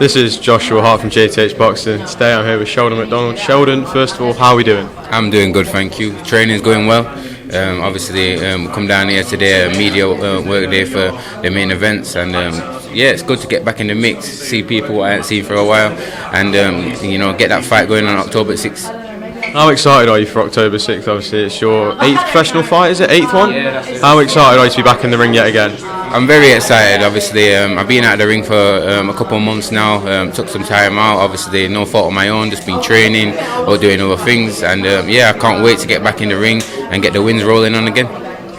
This is Joshua Hart from JTH Boxing. Today I'm here with Sheldon McDonald. Sheldon, first of all, how are we doing? I'm doing good, thank you. Training's going well. Obviously, come down here today, a media work day for the main events, and yeah, it's good to get back in the mix, see people I haven't seen for a while, and get that fight going on October 6th. How excited are you for October 6th? Obviously, it's your 8th professional fight, is it? 8th one? Yeah, that's it. How excited are you to be back in the ring yet again? I'm very excited, obviously. I've been out of the ring for a couple of months now, took some time out, obviously no fault of my own, just been training or doing other things, and yeah, I can't wait to get back in the ring and get the wins rolling on again.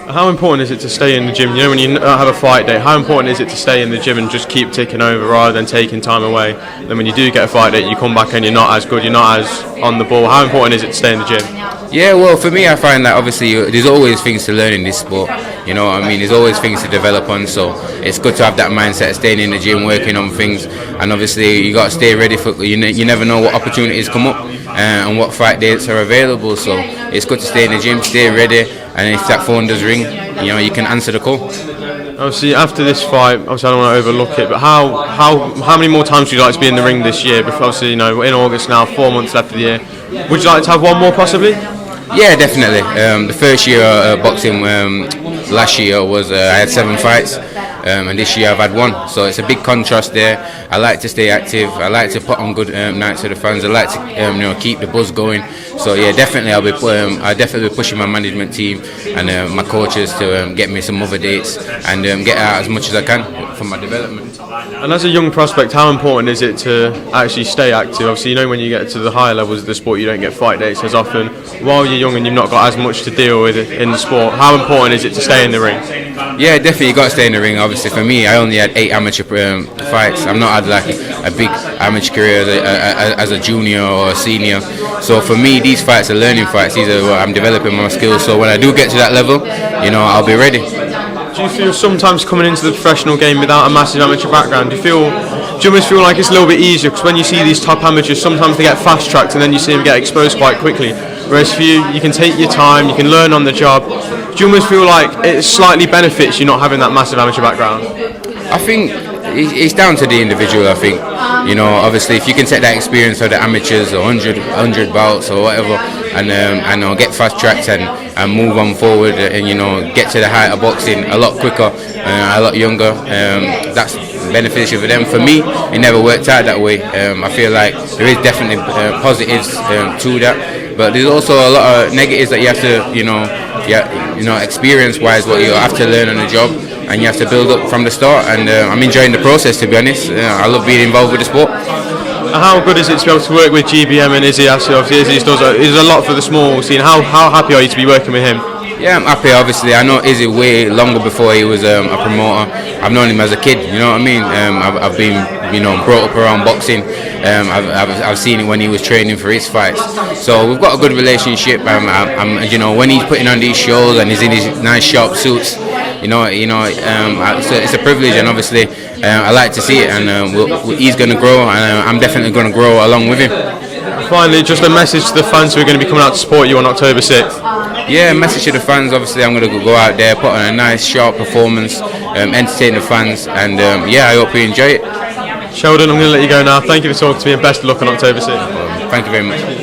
How important is it to stay in the gym? You know, when you don't have a fight day, how important is it to stay in the gym and just keep ticking over rather than taking time away? Then when you do get a fight day, you come back and you're not as good, you're not as on the ball. How important is it to stay in the gym? Yeah, well, for me, I find that obviously there's always things to learn in this sport. You know what I mean? There's always things to develop on, so it's good to have that mindset of staying in the gym, working on things, and obviously you got to stay ready for. You never know what opportunities come up and what fight dates are available. So it's good to stay in the gym, stay ready, and if that phone does ring, you can answer the call. Obviously, after this fight, obviously I don't want to overlook it, but how many more times would you like to be in the ring this year? Because obviously, we're in August now, 4 months left of the year. Would you like to have one more possibly? Yeah, definitely. The first year boxing, last year was I had 7 fights, and this year I've had 1. So it's a big contrast there. I like to stay active. I like to put on good nights for the fans. I like to keep the buzz going. So yeah, definitely I'll definitely be pushing my management team and my coaches to get me some other dates and get out as much as I can for my development. And as a young prospect, how important is it to actually stay active? Obviously, when you get to the higher levels of the sport, you don't get fight dates as often. While you're young and you've not got as much to deal with in the sport, how important is it to stay in the ring? Yeah, definitely you got to stay in the ring. Obviously, for me, I only had 8 amateur fights. I've not had like a big amateur career as a junior or a senior. So for me, these fights are learning fights. These are where I'm developing my skills. So when I do get to that level, I'll be ready. Do you feel sometimes coming into the professional game without a massive amateur background, do you almost feel like it's a little bit easier? Because when you see these top amateurs, sometimes they get fast tracked and then you see them get exposed quite quickly. Whereas for you, you can take your time, you can learn on the job. Do you almost feel like it slightly benefits you not having that massive amateur background? I think it's down to the individual. I think obviously if you can take that experience of the amateurs or 100 bouts or whatever, and get fast tracked and move on forward and get to the height of boxing a lot quicker, a lot younger, that's beneficial for them. For me, it never worked out that way. I feel like there is definitely positives to that, but there's also a lot of negatives that you have to experience wise what you have to learn on the job. And you have to build up from the start, and I'm enjoying the process, to be honest. I love being involved with the sport. How good is it to be able to work with GBM and Izzy? Obviously, Izzy does a lot for the small scene. How happy are you to be working with him? Yeah, I'm happy. Obviously, I know Izzy way longer before he was a promoter. I've known him as a kid. You know what I mean? I've been brought up around boxing. I've seen it when he was training for his fights. So we've got a good relationship. When he's putting on these shows and he's in his nice sharp suits, it's a privilege, and obviously I like to see it, and he's going to grow, and I'm definitely going to grow along with him. Finally, just a message to the fans who are going to be coming out to support you on October 6th. Yeah, message to the fans. Obviously, I'm going to go out there, put on a nice, sharp performance, entertain the fans, and I hope you enjoy it. Sheldon, I'm going to let you go now. Thank you for talking to me, and best of luck on October 6th. Thank you very much.